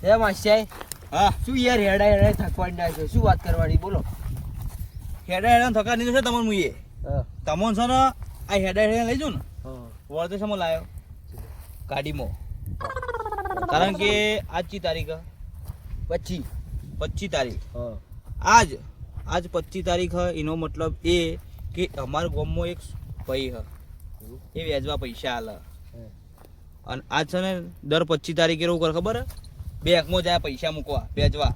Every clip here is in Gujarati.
હે માસ્યાઈ હા શું યાર હેડા થકવાડી નાખ્યો શું વાત કરવાની બોલો હેડા થકા નહીં છે તમને મુએ હા તમોન છે ને આ હેડા લઈ જાઉં ને હા વળતે સમો લાયો ગાડીમાં કારણ કે આજની તારીખ પછી 25 તારીખ હા આજ 25 તારીખ એનો મતલબ એ કે અમારા ગામમાં એક ભાઈ હ એ વ્યાજવા પૈસા આલે અને આજ છે ને દર 25 તારીખે એવું કરે ખબર બેંકમાં જાય પૈસા મૂકવા વેચવા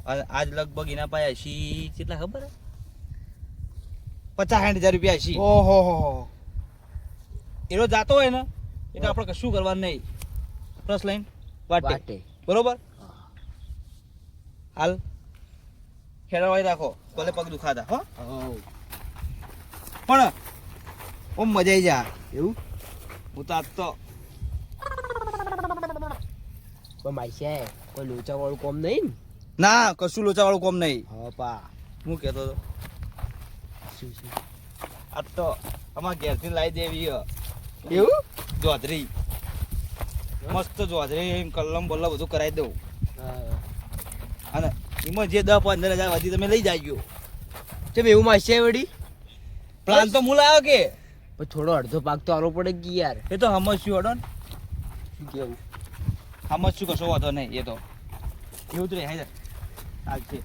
અને આજ લગભગ એના પાસે 80 કેટલા ખબર 50-60 હજાર રૂપિયા 80 ઓહો હો એનો જાતો હોય ને એટલે આપણે કશું કરવાનું નહીં પ્લસ લાઈન વાટે બરોબર હાલ ખેડવાળી રાખો ભલે પગ દુખાતા હો પણ ઓમ મજા આવી જા એવું હું તો આજ તો પણ માસ્યાઈ કોઈ લોચા વાળું કોમ નહીં ને ના કશું લોચાવાળું કોમ નહીં હા પા હું કહેતો હતો શું શું આજ તો અમારા ઘેરથી લાવી દેવી હ એવું જોધરી મસ્ત જોધરી કલમ બલ્લમ બધું કરાવી દઉં હા અને એમાં જે 10-15 હજાર વધી તમે લઈ જાજો ચમ એવું માસ્યાઈ વળી પ્લાન તો હું લાવ્યો કે પણ થોડો અડધો ભાગ તો આલો પડે કે યાર એ તો સમજશું અડો ને શું કેવું સમજશું કશો વાંધો નહીં એ તો એવું જ રહે હાજર ચાલશે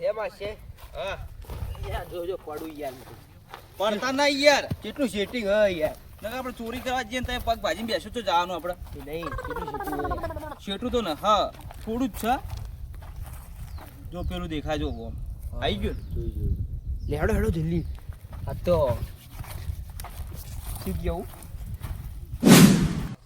એ માસ્યાઈ હા યાર જોજો પડું યાર પડતા ના યાર કેટલું સેટિંગ હ યાર નકર આપણે ચોરી કરવા જઈએ ને ત્યાં પગ ભાજીને બેસું તો જવાનું આપણે નહીં કેટલું સેટિંગ શેઠું તો ને હા થોડું જ છે જો પેલું દેખાય જો ગોમ આવી ગયું જોઈ જોઈ લે હેડો હેડો જલ્દી આ તો શું કેવું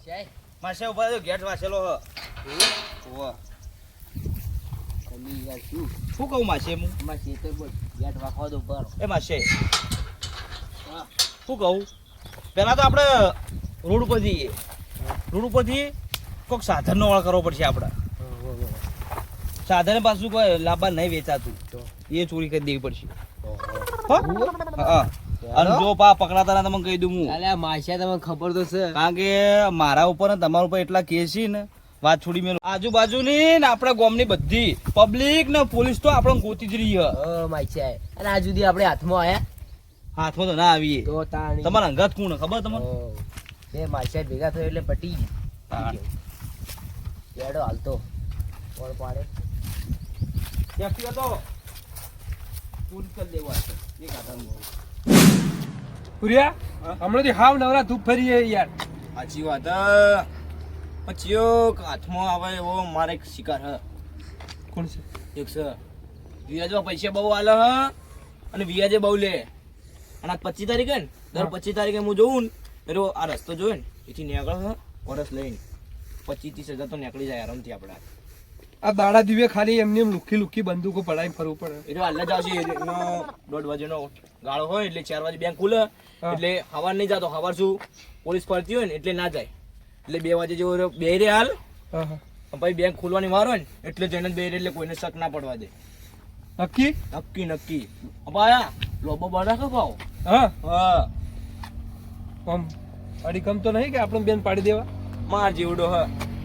શાય માસે ઉભા રહ્યો ગેટ વાંચેલો હ ઓવા કમી યાર શું શું કહું માસે હું અમાર ખેતર પર ગેટ વાખવા દો પર એ માસે શું કહું પહેલાં તો આપણે રોડ ઉપર જઈએ રોડ ઉપરથી કોઈક સાધનનો વાળ કરવો પડશે આપણે સાધન પાછું કોઈ લાંબા નહીં વેચાતું એ ચોરી કરી દેવી પડશે હો હા અને જો પા પકડાતા ના તમને કહી દઉં હું અલે માસ્યા તમને ખબર તો છે કારણ કે મારા ઉપર ને તમારા ઉપર એટલા કેસ છે ને વાત છોડી મેં આજુબાજુની ને આપણા ગામની બધી પબ્લિક ને પોલીસ તો આપણે ગોતી જ રહી માસ્યા અને આ સુધી આપણે હાથમાં આયા હાથમાં તો ના આવીએ તો તાણી તમારા અંગત કોણ ખબર તમને એ માસ્યા ભેગા થયો એટલે પટી હેડો હાલતો કોણ પાડે ક્યાંથી હતો પોલીસ કરી દેવા છે એક હાથમાં પુરિયા હમણાંથી હાવ નવરા ધૂપ ફરીએ યાર સાચી વાત પછી હાથમાં આવે એવો મારે એક શિકાર હ કોણ છે એક છે વિયાજમાં પૈસા બહુ આલે હ અને વિયાજે બહુ લે અને આ 25 તારીખે ને દર 25 તારીખે હું જોઉં ને એટલે આ રસ્તો જોયો ને એથી નીકળે હ વરસ લઈને 25-30 હજાર તો નીકળી જાય આરામથી આપણે આ દાડા દિવે ખાલી એમની એમ લુખી બંદૂકો પડાવી ફરવું પડે એટલે હાલ જ આવશે એનો 1:30 વાગ્યાનો ગાળો હોય એટલે 4 વાગે બેંક ખુલે એટલે સવાર નહીં જતો સવાર શું પોલીસ ફરતી હોય ને એટલે ના જાય એટલે 2 વાગે જેવો બે રે હાલ હા હા પછી બેંક ખોલવાની વાર હોય ને એટલે જઈને બે રે એટલે કોઈને શક ના પડવા દે નક્કી નક્કી નક્કી અપાયા લોબો બના કે ભાવ હા હા આમ અડીકમ તો નહીં કે આપણે બેન પાડી દેવા માર જીવડો હ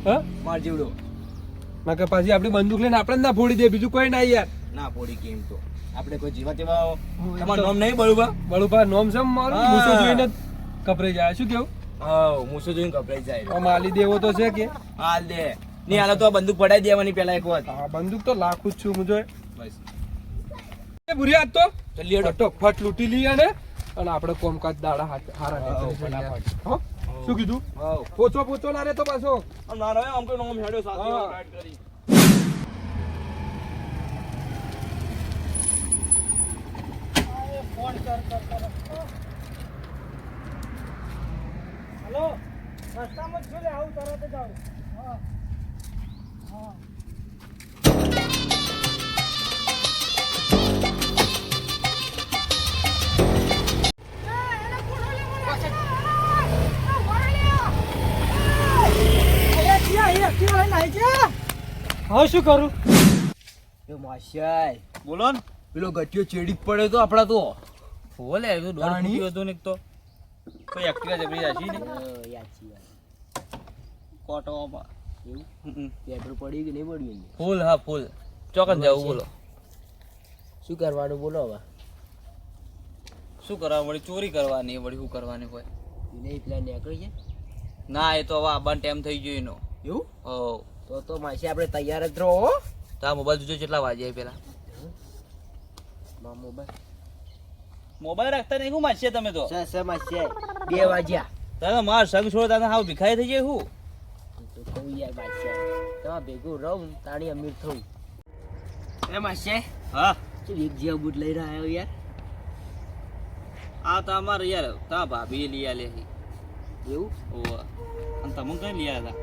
હા માર જીવડો ના કે પાછી આપણી બંદૂક લઈને આપણે જ ના ફોડી દે બીજું કોઈ ના યાર ના પોડી કેમ તો આપણે કોઈ જીવા તેવા તમારું નામ નહીં બળુબા બળુભા નોમ છે મારું હા. મૂસો જોઈને જ કપરાઈ જાય શું કેવું હા મૂસો જોઈને કપડાઈ જાય આમ આલી દેવો તો છે કે હાલ દે નહીં હાલ તો આ બંદૂક પડાઈ દેવાની પેલા એક વાર હા બંદૂક તો લાખું જ છું હું જોઈ બસ એ બુરી આજ તો જલ્દી હેડો ફટોફટ લૂંટી લઈએ ને અને આપણે કોમકાજ દાડા હારા ફટાફટ. હા શું કીધું વાવ પોચો ના રે તો પાછો આમ ના રહે આમ કોઈ નામ હેડ્યો સાથે હા. રાઈડ કરી હેલો રસ્તામાં જ છું લે આવું તરત જ આવું હા હા હવે શું કરું એ માસ્યાઈ બોલો ને પેલો ગટિયો ચેડી જ પડે તો આપડા તો બોલે તો દોડ ફૂટી હતો ને એક તો કોઈ એક્ટિવા જબરી જાશી ને યાદ છે કોટવામાં એવું પેટ્રોલ પડ્યું કે નહીં પડ્યું એમને? ફૂલ હા ફૂલ ચોકન જવું બોલો શું કરવાનું બોલો હવે? શું કરવા વળી ચોરી કરવાની વળી શું કરવાની હોય એને પેલા નીકળી છે ના એ તો હવે આબાનો ટાઈમ થઈ ગયો એનો એવું? હો તો માસી આપણે તૈયાર જ રહો હો. તો આ મોબાઈલ જોજો કેટલા વાગ્યા પેલા મોબાઈલ મોબાઈલ રાખતા નહીં શું મારશે તમે તો માસી 2 વાગ્યા. તમે માર સંગ છોડો તને હાવ ભિખાઈ થઈ જાય શું તો કહું યાર માસી તમારે ભેગું રહું તાણી અમીર થવું. એ માસી હા શું એક જેવા બૂટ લઈ રહ્યા આવ્યો યાર? આ તો અમારે યાર તા ભાભી લઈ આલે છે એવું? ઓવા અને તમે કઈ લઈ આવ્યા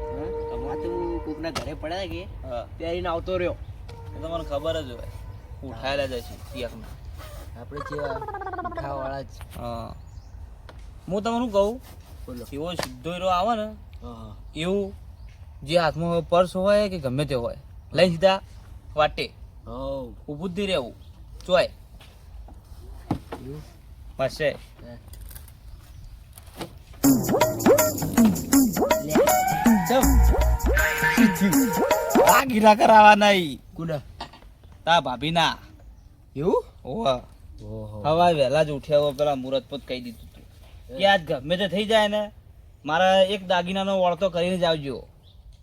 આ તો કોકના ઘરે પડ્યા કે હા પહેરીને આવતો રહ્યો. એ તો મને ખબર જ હોય ઉઠાયેલા જાય છે તિયાકમાં આપણે જેવા ખાવાવાળા જ. હા હું તમને શું કહું બોલો. એવો સીધો હીરો આવે ને હા એવું જે હાથમાં પર્સ હોય કે ગમે તે હોય લઈ સીધા વાટે હા ઊભું જ નહીં રહેવું ચોય એવું? પાસે હા. આ ગીરા કરાવવા નહીં કુડા તા ભાભી ના એવું? ઓવા ઓહો હવારે વહેલા જ ઉઠ્યા હોય પેલા મુહૂર્ત પર કહી દીધું તું કે આજ ગમે તે થઈ જાય ને મારા એક દાગીનાનો વળતો કરીને જ આવજો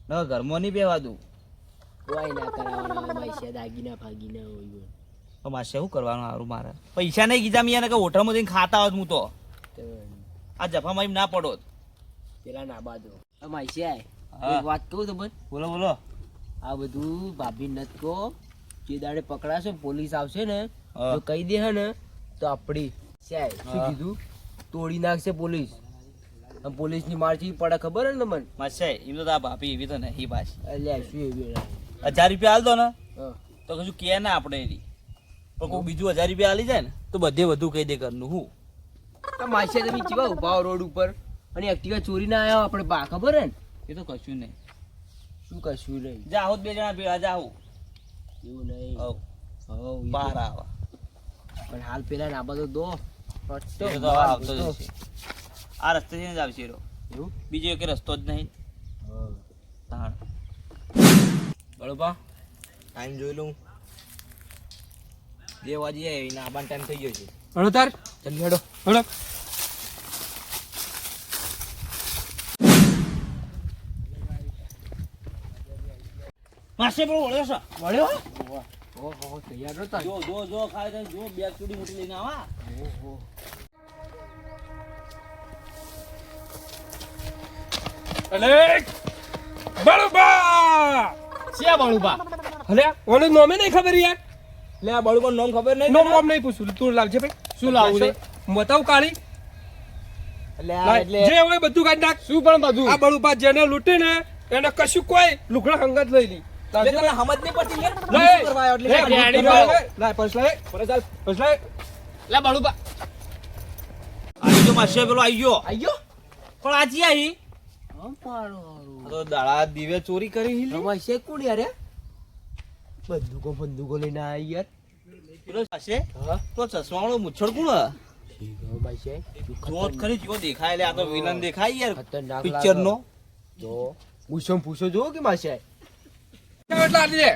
ન ઘરમાં નહીં બેવા દઉં કોઈ ના કરાવવાના માસી દાગીના ફાગીના હોય. તો માસે શું કરવાનું સારું મારે પૈસા નહીં કીધા મેં કે હોટલમાં જઈને ખાતા હોત હું તો તો આ જફામાં ના પડો પેલા ના બાજુ માસી હા. એક વાત કહું તમને? બોલો બોલો આ બધું ભાભી નત કહો જે દાડે પકડાશે પોલીસ આવશે ને હા. તો કહી દે હે ને તો આપડી સાહેબ શું હા. કીધું તોડી નાખશે પોલીસ. અને પોલીસની મારથી પડે ખબર હે ને મને? માસે એમ તો આ ભાભી એવી તો નહીં પાછી અલ્યા શું એવી? 1000 રૂપિયા હાલ દો ને હા તો કશું કે ના આપણે એની પણ કોઈ બીજું 1000 રૂપિયા હાલી જાય ને તો બધે વધુ કહી દે ઘરનું હું તો માસી તમે ચીવા ઉભા હો રોડ ઉપર અને એક્ટિવા ચોરીને આવ્યા આપણે બા ખબર હે ને? એ તો કશું નહીં શું કશું નહીં જાઓ 2 જણા ભેળા જાઓ એવું નહીં. હવ હવ ઈ બહાર તો. આવા પણ હાલ પેલા ના બધો દો એ તો હવે આવતો જ હશે. આ રસ્તે જ આવશે એરો. એવું? બીજો એક રસ્તો જ નહીં હા તાણ બરોબર ટાઈમ જોઈ લઉં 2 વાગી જાય એના આબાનો ટાઈમ થઈ ગયો છે હળો તાર જલ્દી હેડો. હળો માસે પેલો વળ્યો છે વળ્યો? ઓહો તૈયાર રહો તાર. જો ખાય તો જો બેગ ચૂડી મોટી લઈને આવા ઓહો અલે બળુબા શ્યા બાળુબા? અલે ઓને નોમે નહીં ખબર યાર લે આ બાળુબા નામ ખબર નહીં? નોમ નોમ નહીં પૂછું તું લાવજે ભાઈ શું લાવવું છે? બતાવ કાળી એટલે આ લાય. એટલે જે હોય બધું કાઢી નાખ શું પણ બધું? આ બળુબા જેને લૂંટે ને એને કશું કોઈ લુગડા હંગત લઈ લી લે તને સમજ નહીં પડતી લે? લઈ. શું કરવા આવ્યો એટલે? લે, ગાડી લઈ, પર. લાય, પર્સ લાય. પર્સ લાય. લે બાળુબા આવી ગયો માસે પેલો આવી ગયો આઈ ગયો? પણ આજી આવી અંપારો તો દાડા દીવે ચોરી કરી હિલી રમાય છે કોણ યાર? બંદૂકો લઈને આયા યાર. પેલો માસે હા તો ચશ્મા વાળો મુછડ કોણ રમાય છે જોત ખરી જો દેખાય લે આ તો વિલન દેખાય યાર ખતરનાક પિક્ચર નો તો પૂછો જો કે માસે એટલે આલી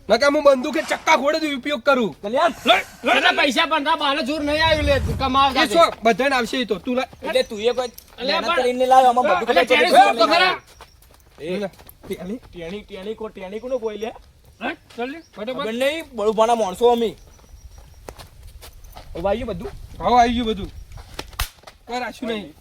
નકા હું બંદૂકે ચક્કા ઘોડે તો ઉપયોગ કરું કલ્યાણ કેટલા પૈસા પણ તા બાને જોર નહીં આવ્યું લે કમાવ એ શું બધાને આવશે ઈ તો તું લાય. એટલે તું એ કોઈ અલ્યા મહેનત પણ- કરીને લાવ્યો આમાં બધું અલ્યા ખબર ટેણી પડી. તો ખરા. ટેણી કોનો કોઈ લે હા, ચાલ લે, ફટાફટ. ખબર નહીં બળુભાના માણસો અમે વાયું બધું હા આવી ગયું બધું કઈ રાખ્યું નહીં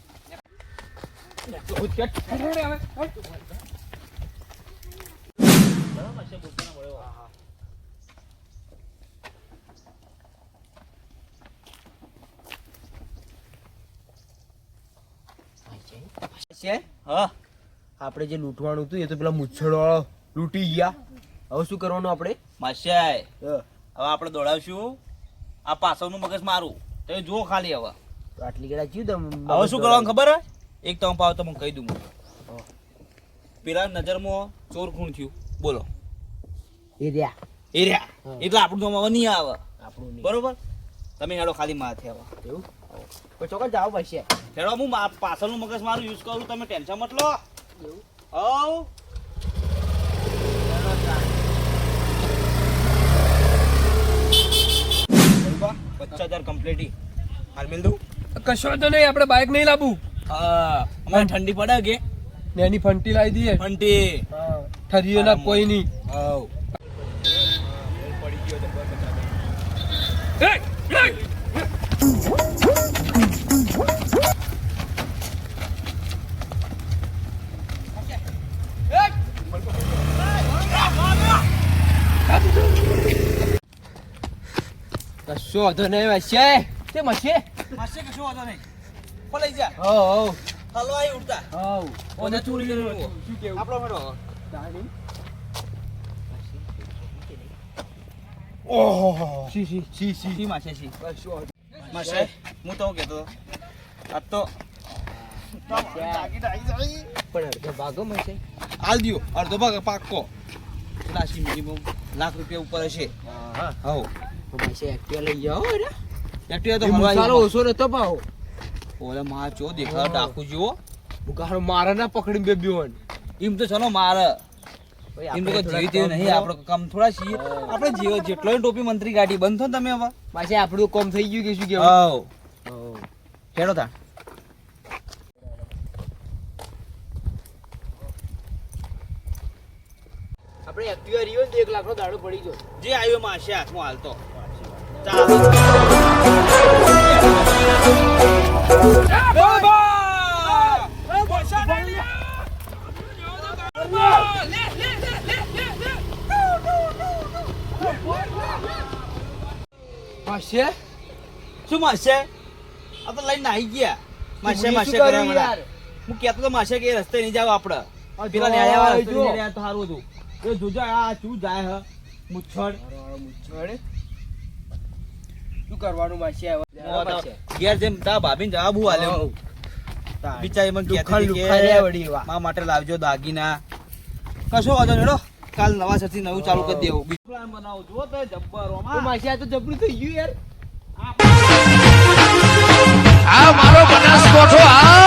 છે હા આપણે જે લૂંટવાનું હતું એ તો પેલા મુચ્છડ વાળો લૂંટી ગયા. હવે શું કરવાનું આપણે? માસ્યાય હવે આપણે દોડાવશું આ પાછળનું મગજ મારું તો જો ખાલી હવે તો આટલી ગળા ચીવ દમ હવે શું કરવાનું ખબર હે એક તો પાવ તો મને કહી દઉં હું. પેલા નજરમાં ચોર ખૂણ થયું બોલો એ રહ્યા એ રહ્યા હા. એટલે આપણું તો હવે નહીં આવે આપણું નહીં. બરોબર તમે હેડો ખાલી માથે હવે એવું પણ ચોક્કસ જાવ પડશે. હેડો હું પાછળનું મગજ મારું યુઝ કરું તમે ટેન્શન મત લો એવું? હવ બરોબર 50,000 કમ્પ્લીટ હાલ મિલ દઉં કશો તો નહીં, આપણે બાઇક નહીં લાવવું. હા અમારે ઠંડી પડે કે ને એની ફંટી લાવી દઈએ. ફંટી ઠરીએ ના કોઈ નહીં. હવ પડી ગયો તો 50,000 કશો વાંધો નહીં વાસે. તે મશે. માસે કશું વાંધો નહીં પલાઈ જા હો હો હાલો આઈ ઉડતા હો. ઓને ચોરી કર્યું શું કેવું? આપણો મેળો દાણી. ઓહો સી માસે સી કશો વાંધો માસે હું તો કહેતો આ તો પણ અડધો ભાગો મશે. હાલ દ્યો અડધો ભાગ પાક્કો રાશિ મિનિમમ લાખ રૂપિયા ઉપર હશે હા હવ તો મશે એક્ટિવા લઈ જાઓ રે. એક્ટિવા તો એ મસાલો હલવાઈ ઓછો નતો પાવો. ઓલે માં ચો દેખાવ ડાકુ જેવો મુકારો મારા ના પકડીને બે બીવન. એમ તો ચલો મારે એમ તો કોઈ જીવી તેવું નહીં આપણો કામ થોડા છીએ આપણે જીવો જેટલો ટોપી મંત્રી ગાડી બંધ થો ને તમે હવે પાછે આપણું કોમ થઈ ગયું કે શું કેવું? હવ હેડો તા આપણે એક્ટિવા રીયો ને 1 લાખનો દાડો પડી ગયો. જે આવ્યો માસે હાથમાં હાલતો માસે શું માસે આ તો લઈને આવી ગયા માસે શું માસે કર્યું કર્યા મને યાર? હું કહેતો તો માસે કે એ રસ્તે નહીં જાવ આપણે આ પેલા જો, ન્યાયાવાળા રસ્તે જો. નહીં રહ્યા તો સારું હતું એ જોજો આ શું જાય હ મુચ્છડ શું કરવાનું માસે હવે? ઘેર જેમ તા ભાભીને જવાબ હું આલ્યો બિચારી મને કહેતી હતી લુખાડ્યા કે વળી એવા. મા માટે લાવજો દાગીના કશો વાંધો નહીં હેડો. કાલ નવા સરથી નવું ચાલુ કરી દેવું બીજું પ્લાન બનાવો જો તો જબ્બર તો ઓમાં માસે આ તો જબરું થઈ ગયું યાર. આ મારો બનાસકોઠો આ